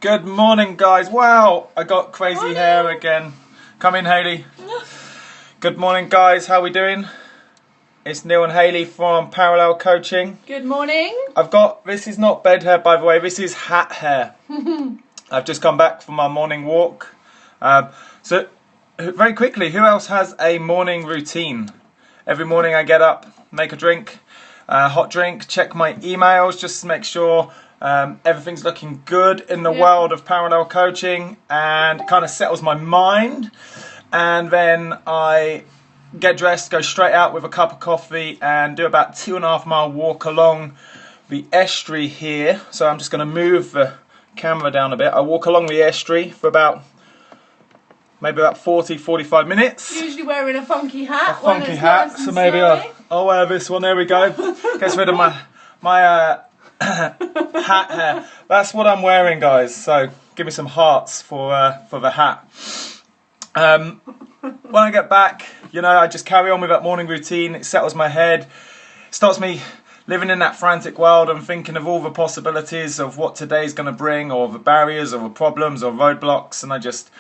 Good morning, guys. Wow, I got crazy Morning. hair again. Come in, Hayley. Good morning, guys. How we doing? It's Neil and Hayley from Parallel Coaching. Good morning. This is not bed hair, by the way. This is hat hair. I've just come back from my morning walk. So, very quickly, who else has a morning routine? Every morning I get up, make a drink, hot drink, check my emails just to make sure everything's looking good in the world of parallel coaching, and it kind of settles my mind. And then I get dressed, go straight out with a cup of coffee and do about 2.5 mile walk along the estuary here. So I'm just going to move the camera down a bit. I walk along the estuary for maybe about 40-45 minutes. Usually wearing a funky hat. A funky hat, so maybe I'll wear this one. There we go. Gets rid of my hat hair. That's what I'm wearing, guys. So give me some hearts for the hat. When I get back, I just carry on with that morning routine. It settles my head, starts me living in that frantic world and thinking of all the possibilities of what today's going to bring, or the barriers, or the problems, or roadblocks, and I just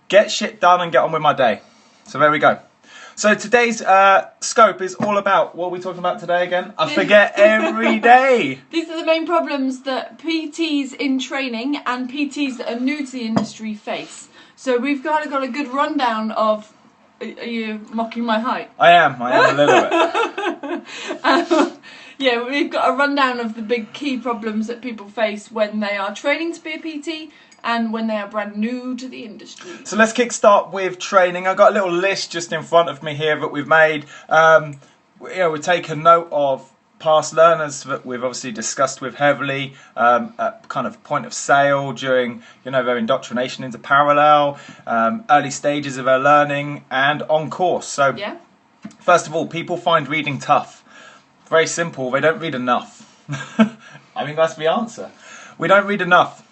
get shit done and get on with my day. So there we go. So today's scope is all about, what are we talking about today again? I forget every day. These are the main problems that PTs in training and PTs that are new to the industry face. So we've got a good rundown of... Are you mocking my height? I am a little bit. Yeah, we've got a rundown of the big key problems that people face when they are training to be a PT and when they are brand new to the industry. So let's kickstart with training. I've got a little list just in front of me here that we've made. We've taken note of past learners that we've obviously discussed with heavily at kind of point of sale during their indoctrination into parallel, early stages of their learning, and on course. So first of all, people find reading tough. Very simple. They don't read enough. I think that's the answer. We don't read enough.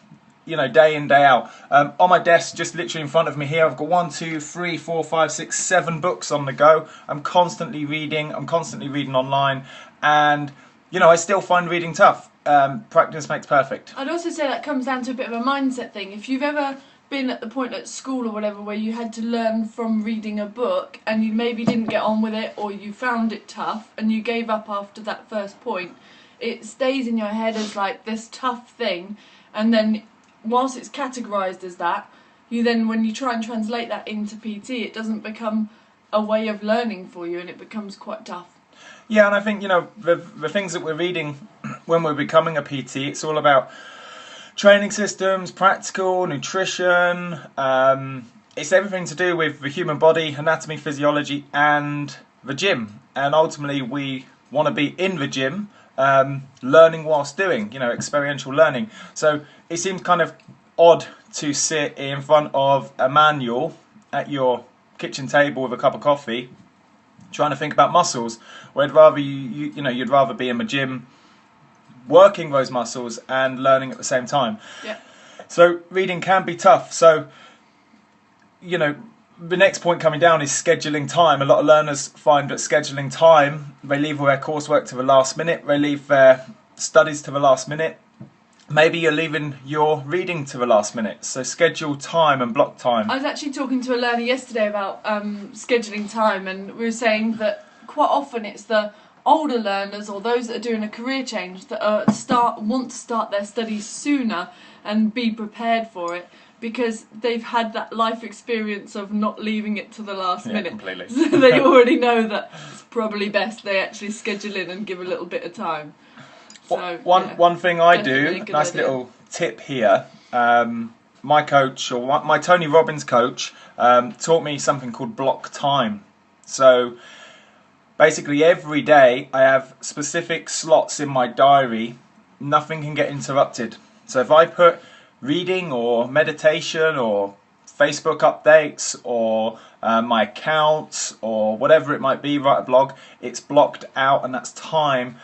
Day in, day out. On my desk, just literally in front of me here, I've got 1, 2, 3, 4, 5, 6, 7 books on the go. I'm constantly reading. I'm constantly reading online, and I still find reading tough. Practice makes perfect. I'd also say that comes down to a bit of a mindset thing. If you've ever been at the point at school or whatever where you had to learn from reading a book and you maybe didn't get on with it, or you found it tough and you gave up after that first point, it stays in your head as like this tough thing, and then whilst it's categorised as that, when you try and translate that into PT, it doesn't become a way of learning for you, and it becomes quite tough. Yeah, and I think, the things that we're reading when we're becoming a PT, it's all about training systems, practical, nutrition. It's everything to do with the human body, anatomy, physiology, and the gym. And ultimately, we want to be in the gym, learning whilst doing, experiential learning. So it seems kind of odd to sit in front of a manual at your kitchen table with a cup of coffee, trying to think about muscles, where I'd rather you'd rather be in the gym working those muscles and learning at the same time. Yeah. So reading can be tough. So the next point coming down is scheduling time. A lot of learners find that scheduling time, they leave their coursework to the last minute, they leave their studies to the last minute. Maybe you're leaving your reading to the last minute. So schedule time and block time. I was actually talking to a learner yesterday about scheduling time, and we were saying that quite often it's the older learners or those that are doing a career change that want to start their studies sooner and be prepared for it, because they've had that life experience of not leaving it to the last minute. Completely. So they already know that it's probably best they actually schedule in and give a little bit of time. So, one thing I do, nice idea. little tip here, my coach, or my Tony Robbins coach, taught me something called block time. So basically every day I have specific slots in my diary, nothing can get interrupted. So if I put reading or meditation or Facebook updates or my accounts or whatever it might be, write a blog, it's blocked out, and that's time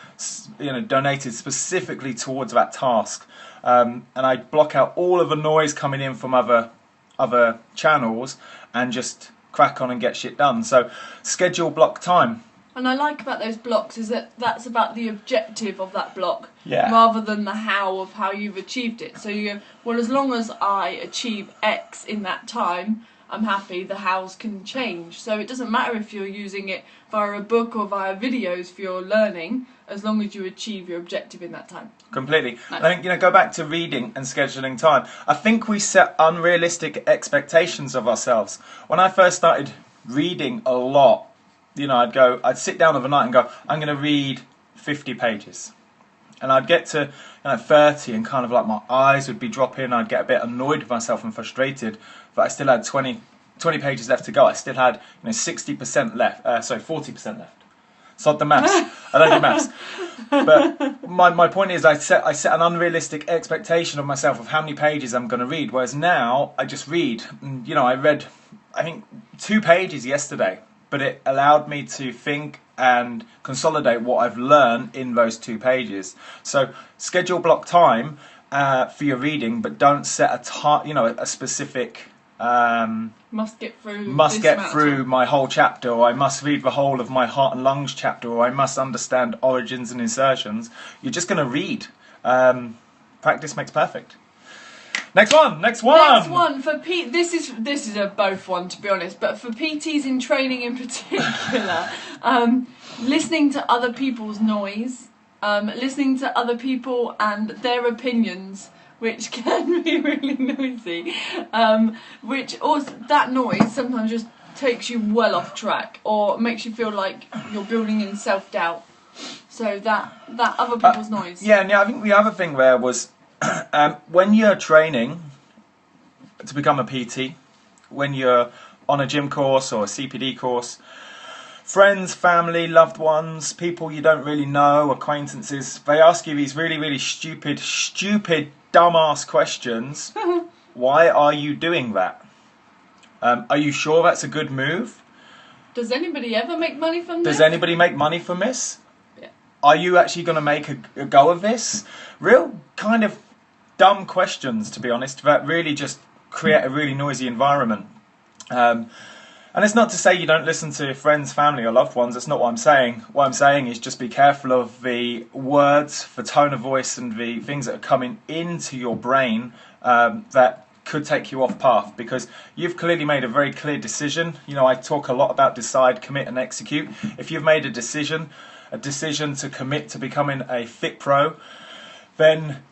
donated specifically towards that task. And I block out all of the noise coming in from other channels and just crack on and get shit done. So schedule block time. And I like about those blocks is that that's about the objective of that block, Yeah. rather than the how of how you've achieved it. So you go, well, as long as I achieve X in that time, I'm happy. The hows can change. So it doesn't matter if you're using it via a book or via videos for your learning, as long as you achieve your objective in that time. Completely. Nice. I think, go back to reading and scheduling time. I think we set unrealistic expectations of ourselves. When I first started reading a lot, I'd sit down overnight and go, I'm going to read 50 pages. And I'd get to 30 and kind of like my eyes would be dropping. I'd get a bit annoyed with myself and frustrated, but I still had 20 pages left to go. I still had 60% left, 40% left. Sod the maths. I don't do maths. But my point is I set an unrealistic expectation of myself of how many pages I'm going to read, whereas now I just read. And, I read, I think, 2 pages yesterday, but it allowed me to think and consolidate what I've learned in those 2 pages. So schedule block time for your reading, but don't set a specific must get through my whole chapter, or I must read the whole of my heart and lungs chapter, or I must understand origins and insertions. You're just going to read. Practice makes perfect. Next one. Next one for P. This is a both one, to be honest. But for PTs in training in particular, listening to other people's noise, listening to other people and their opinions, which can be really noisy. Which also that noise sometimes just takes you well off track, or makes you feel like you're building in self-doubt. So that other people's noise. Yeah, and I think the other thing there was. When you're training to become a PT, when you're on a gym course or a CPD course, friends, family, loved ones, people you don't really know, acquaintances, they ask you these really, really stupid, dumbass questions. Why are you doing that? Are you sure that's a good move? Does anybody ever make money from this? Does anybody make money from this? Yeah. Are you actually going to make a go of this? Real kind of dumb questions, to be honest, that really just create a really noisy environment. And it's not to say you don't listen to your friends, family or loved ones. That's not what I'm saying. What I'm saying is just be careful of the words, the tone of voice and the things that are coming into your brain that could take you off path, because you've clearly made a very clear decision. I talk a lot about decide, commit and execute. If you've made a decision to commit to becoming a Fitpro, then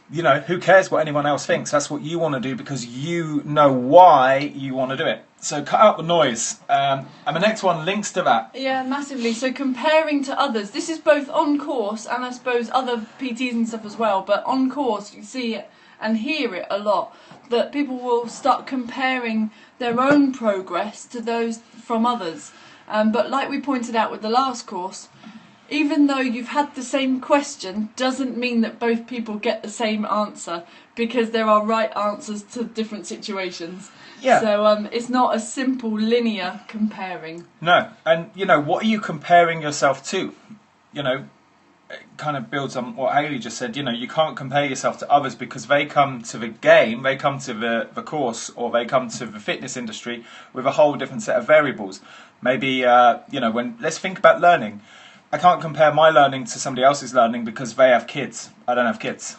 who cares what anyone else thinks? That's what you want to do because you know why you want to do it. So cut out the noise. And the next one links to that. Yeah, massively. So comparing to others. This is both on course and I suppose other PTs and stuff as well. But on course, you see it and hear it a lot, that people will start comparing their own progress to those from others. But like we pointed out with the last course, even though you've had the same question, doesn't mean that both people get the same answer, because there are right answers to different situations. Yeah. So it's not a simple linear comparing. No, and what are you comparing yourself to? It kind of builds on what Haley just said. You can't compare yourself to others because they come to the game, they come to the course, or they come to the fitness industry with a whole different set of variables. Maybe let's think about learning. I can't compare my learning to somebody else's learning because they have kids. I don't have kids.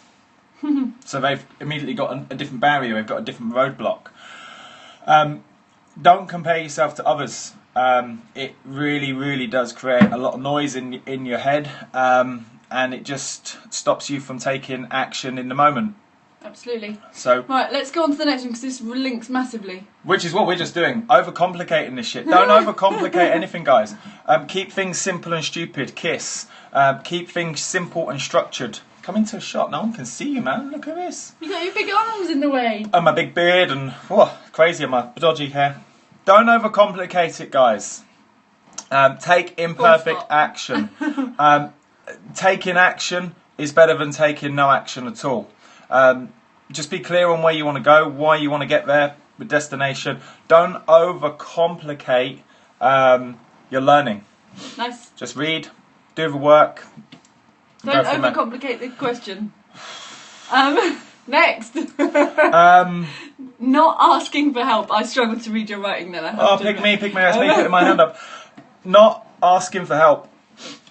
So they've immediately got a different barrier, they've got a different roadblock. Don't compare yourself to others. It really, really does create a lot of noise in your head, and it just stops you from taking action in the moment. Absolutely. So right, let's go on to the next one because this links massively. Which is what we're just doing, overcomplicating this shit. Don't overcomplicate anything, guys. Keep things simple and stupid. Kiss. Keep things simple and structured. Come into a shot. No one can see you, man. Look at this. You got your big arms in the way. And my big beard and crazy on my dodgy hair. Don't overcomplicate it, guys. Take imperfect action. Taking action is better than taking no action at all. Just be clear on where you want to go, why you want to get there, the destination. Don't overcomplicate your learning. Nice. Just read, do the work. Don't overcomplicate the question. Next. Not asking for help. I struggle to read your writing then. Pick me. That's me putting my hand up. Not asking for help.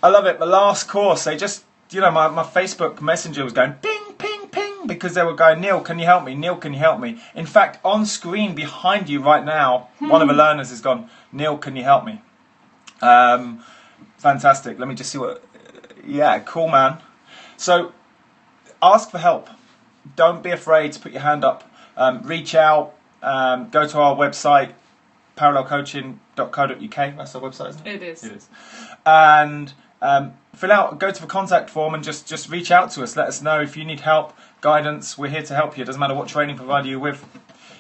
I love it. The last course, they just, my Facebook Messenger was going ping, ping, ping, because they were going, Neil, can you help me? Neil, can you help me? In fact, on screen behind you right now, one of the learners has gone, Neil, can you help me? Fantastic. Let me just see what... Yeah, cool, man. So, ask for help. Don't be afraid to put your hand up. Reach out. Go to our website, parallelcoaching.co.uk. That's our website, isn't it? It is. It is. And go to the contact form and just reach out to us. Let us know if you need help, guidance. We're here to help you. It doesn't matter what training provider you're with.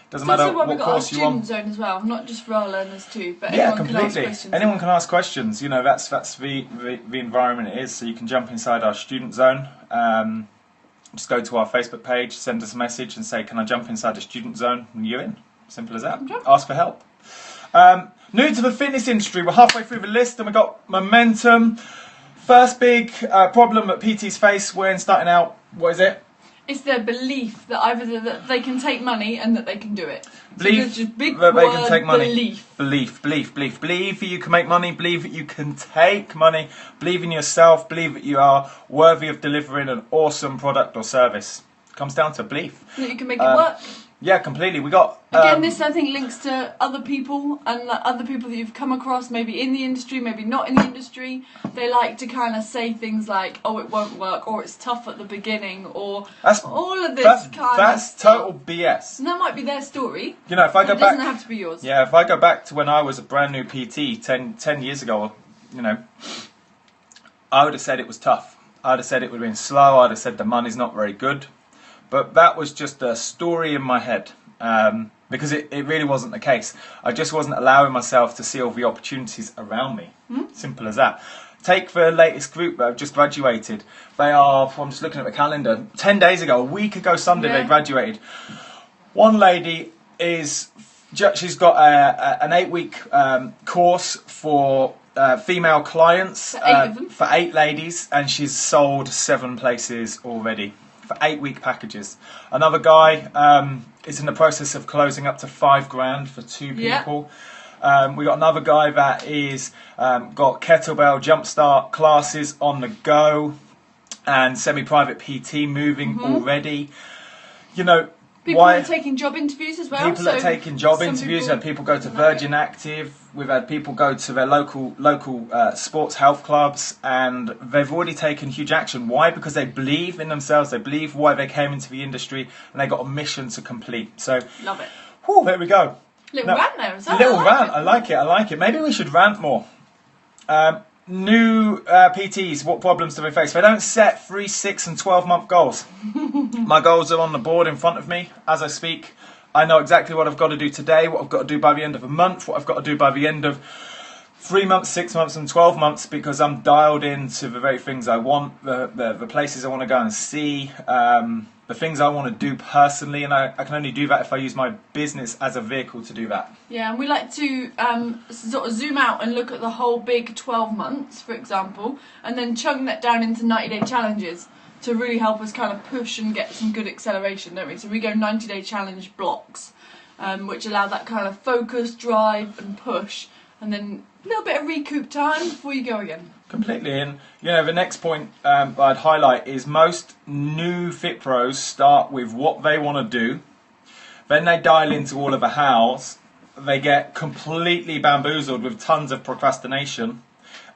Doesn't matter what course you want. We've got our student zone as well, not just for our learners too, but Yeah, anyone completely. can ask questions. Anyone can ask questions. That's the environment it is. So you can jump inside our student zone. Just go to our Facebook page, send us a message and say, can I jump inside the student zone? And you're in. Simple as that. Ask for help. New to the fitness industry, we're halfway through the list and we've got momentum. First big problem that PTs face when starting out, what is it? It's their belief that either that they can take money and that they can do it. Believe so just big that they word, can take money. Belief. Believe that you can make money. Believe that you can take money. Believe in yourself. Believe that you are worthy of delivering an awesome product or service. Comes down to belief. That you can make it work. Yeah, completely. We got again. This I think links to other people and other people that you've come across, maybe in the industry, maybe not in the industry. They like to kind of say things like, "Oh, it won't work," or "It's tough at the beginning," or all of this That's total BS. And that might be their story. If I go back, it doesn't have to be yours. Yeah, if I go back to when I was a brand new PT 10 years ago, I would have said it was tough. I'd have said it would have been slow. I'd have said the money's not very good. But that was just a story in my head, because it really wasn't the case. I just wasn't allowing myself to see all the opportunities around me. Simple as that. Take the latest group that have just graduated. They are, I'm just looking at the calendar, 10 days ago, a week ago Sunday they graduated. One lady she's got an 8-week course for female clients for 8 ladies, and she's sold 7 places already. For 8-week packages. Another guy is in the process of closing up to $5,000 for 2 people. We got another guy that is got kettlebell jumpstart classes on the go and semi-private PT moving already. People are taking job interviews as well. People are taking job interviews. We've had people go to Virgin Active. We've had people go to their local sports health clubs, and they've already taken huge action. Why? Because they believe in themselves. They believe why they came into the industry, and they got a mission to complete. So, love it. Whew, there we go. Little rant there as well. Little rant. I like it. Maybe we should rant more. New PTs, what problems do they face? They don't set 3, 6 and 12-month goals. My goals are on the board in front of me as I speak. I know exactly what I've got to do today, what I've got to do by the end of a month, what I've got to do by the end of 3 months, 6 months and 12 months, because I'm dialed into the very things I want, the places I want to go and see, the things I want to do personally, and I can only do that if I use my business as a vehicle to do that. Yeah, and we like to sort of zoom out and look at the whole big 12 months, for example, and then chunk that down into 90-day challenges to really help us kind of push and get some good acceleration, don't we? So we go 90-day challenge blocks, which allow that kind of focus, drive and push, and then a little bit of recoup time before you go again. Completely. And the next point I'd highlight is most new Fitpros start with what they want to do, then they dial into all of the hows, they get completely bamboozled with tons of procrastination,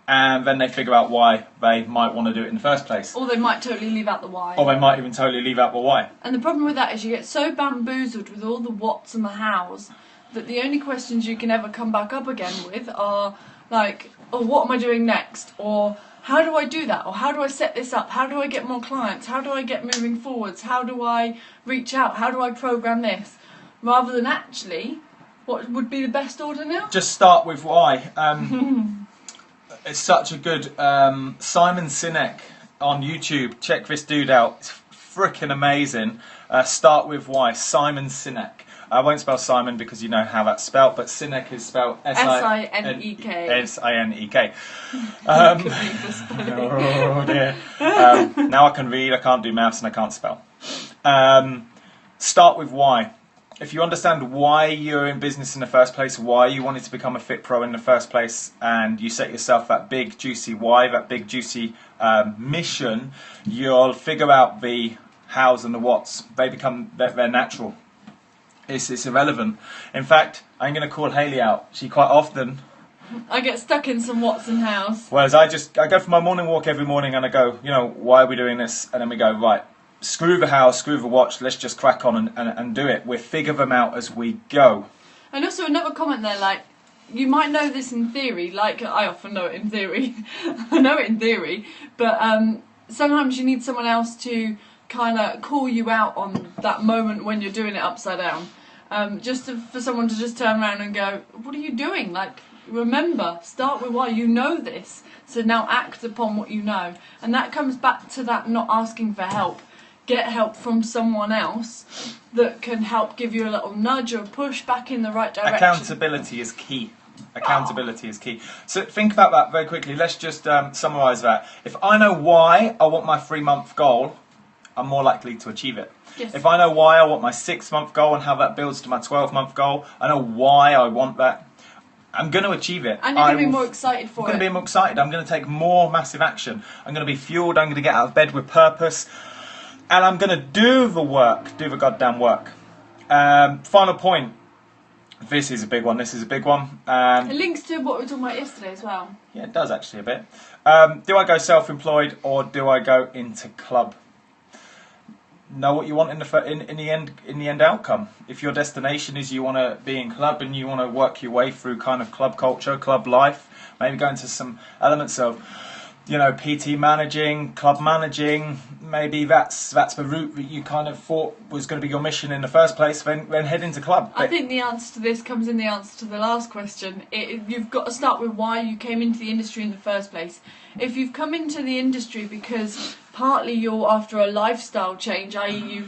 and then they figure out why they might want to do it in the first place. Or they might totally leave out the why. Or they might even totally leave out the why. And the problem with that is you get so bamboozled with all the whats and the hows that the only questions you can ever come back up again with are like, oh, what am I doing next? Or how do I do that? Or how do I set this up? How do I get more clients? How do I get moving forwards? How do I reach out? How do I program this? Rather than actually, what would be the best order now? Just start with why. It's such a good Simon Sinek on YouTube. Check this dude out. It's freaking amazing. Start with why. Simon Sinek. I won't spell Simon because you know how that's spelled, but Sinek is spelled S-I-N-E-K. S-I-N-E-K. Oh dear. Now I can read, I can't do maths, and I can't spell. Start with why. if you understand why you're in business in the first place, why you wanted to become a Fitpro in the first place, and you set yourself that big juicy why, that big juicy mission, you'll figure out the hows and the whats. They're natural. It's irrelevant. In fact, I'm going to call Hayley out. She quite often, I get stuck in some whats and hows. whereas I go for my morning walk every morning and I go, why are we doing this? And then we go, right, screw the how, screw the watch, let's just crack on and do it. We'll figure them out as we go. And also another comment there, like, you might know this in theory, like I often know it in theory. I know it in theory, but sometimes you need someone else to kind of call you out on that moment when you're doing it upside down. For someone to just turn around and go, what are you doing? Like, remember, start with why. You know this, so now act upon what you know. And that comes back to that not asking for help. Get help from someone else that can help give you a little nudge or push back in the right direction. Accountability is key. Accountability is key. So think about that very quickly. Let's just summarise that. If I know why I want my 3-month goal, I'm more likely to achieve it. Yes. If I know why I want my 6-month goal and how that builds to my 12-month goal, I know why I want that, I'm going to achieve it. And you're going to be more excited for it. I'm going to be more excited. I'm going to take more massive action. I'm going to be fueled. I'm going to get out of bed with purpose. And I'm going to do the work. Do the goddamn work. Final point. This is a big one. This is a big one. It links to what we were talking about yesterday as well. Yeah, it does actually a bit. Do I go self-employed or do I go into club? Know what you want in the end outcome. If your destination is you want to be in club and you want to work your way through kind of club culture, club life, maybe go into some elements of, PT managing, club managing. Maybe that's the route that you kind of thought was going to be your mission in the first place. Then head into club. I think the answer to this comes in the answer to the last question. You've got to start with why you came into the industry in the first place. If you've come into the industry because partly you're after a lifestyle change, i.e.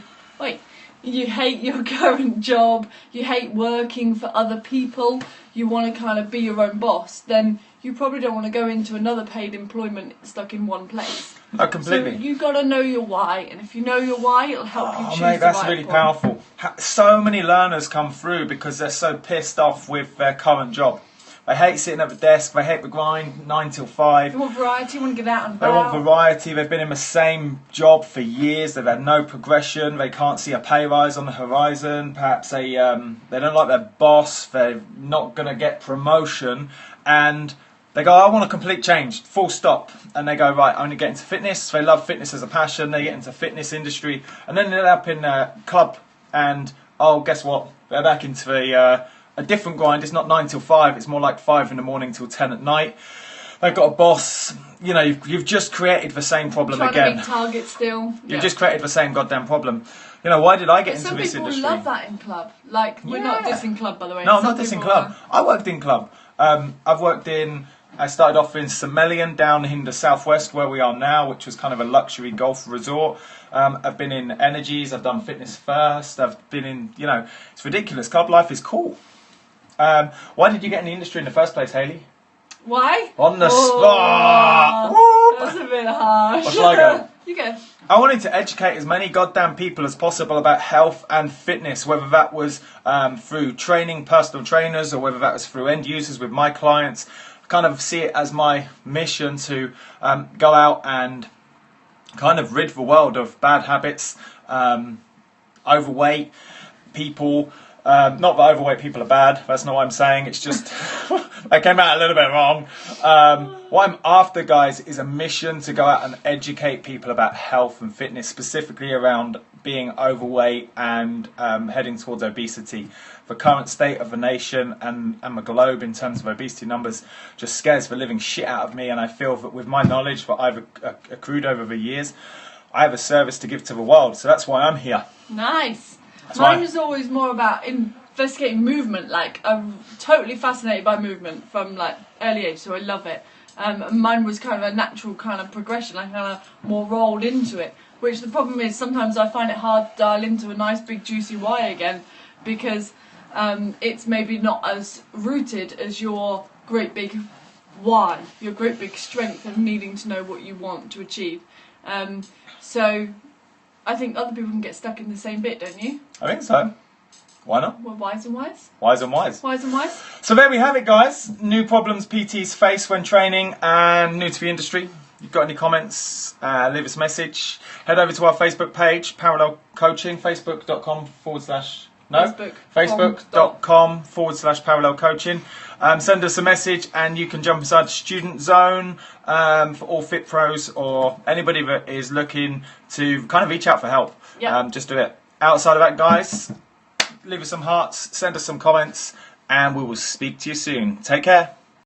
you hate your current job, you hate working for other people, you want to kind of be your own boss, then you probably don't want to go into another paid employment stuck in one place. No, completely. So you've got to know your why, and if you know your why, it'll help you choose mate, that's the right really one. powerful. So many learners come through because they're so pissed off with their current job. They hate sitting at the desk, they hate the grind, 9 till 5. They want variety, want to get out and They about. want variety, they've been in the same job for years, they've had no progression, they can't see a pay rise on the horizon, perhaps they don't like their boss, they're not going to get promotion, and they go, I want a complete change, full stop. And they go, right, I want to get into fitness. They love fitness as a passion. They get into fitness industry. And then they end up in a club. And, guess what? They're back into a different grind. It's not 9 till 5. It's more like 5 in the morning till 10 at night. They've got a boss. You've just created the same problem Trying again. to make targets still. You've just created the same goddamn problem. Why did I get into Some this people industry? love that in club. Like, we're not dissing club, by the way. No, I'm Some not dissing people club. I worked in club. I started off in Semelian down in the southwest where we are now, which was kind of a luxury golf resort. I've been in Energies, I've done Fitness First, I've been in, it's ridiculous. Club life is cool. Why did you get in the industry in the first place, Hayley? Why? On the spot! Whoop. That's a bit harsh. What shall I go? You go. I wanted to educate as many goddamn people as possible about health and fitness, whether that was through training, personal trainers, or whether that was through end users with my clients. I kind of see it as my mission to go out and kind of rid the world of bad habits, overweight people. Not that overweight people are bad, that's not what I'm saying, it's just, I came out a little bit wrong. What I'm after, guys, is a mission to go out and educate people about health and fitness, specifically around being overweight and heading towards obesity. The current state of the nation and the globe in terms of obesity numbers just scares the living shit out of me, and I feel that with my knowledge that I've accrued over the years, I have a service to give to the world, so that's why I'm here. Nice. That's Mine why. was always more about investigating movement. Like, I'm totally fascinated by movement from like early age, so I love it. Mine was kind of a natural kind of progression. I kind of more rolled into it. Which the problem is sometimes I find it hard to dial into a nice big juicy why again, because it's maybe not as rooted as your great big why, your great big strength of needing to know what you want to achieve. So I think other people can get stuck in the same bit, don't you? I think so. Why not? We're wise and wise. Wise and wise. Wise and wise. So there we have it, guys. New problems PTs face when training and new to the industry. You've got any comments, leave us a message. Head over to our Facebook page, Parallel Coaching, facebook.com/parallel coaching. Send us a message and you can jump inside the student zone for all Fitpros or anybody that is looking to kind of reach out for help. Yep. Just do it. Outside of that, guys, leave us some hearts, send us some comments, and we will speak to you soon. Take care.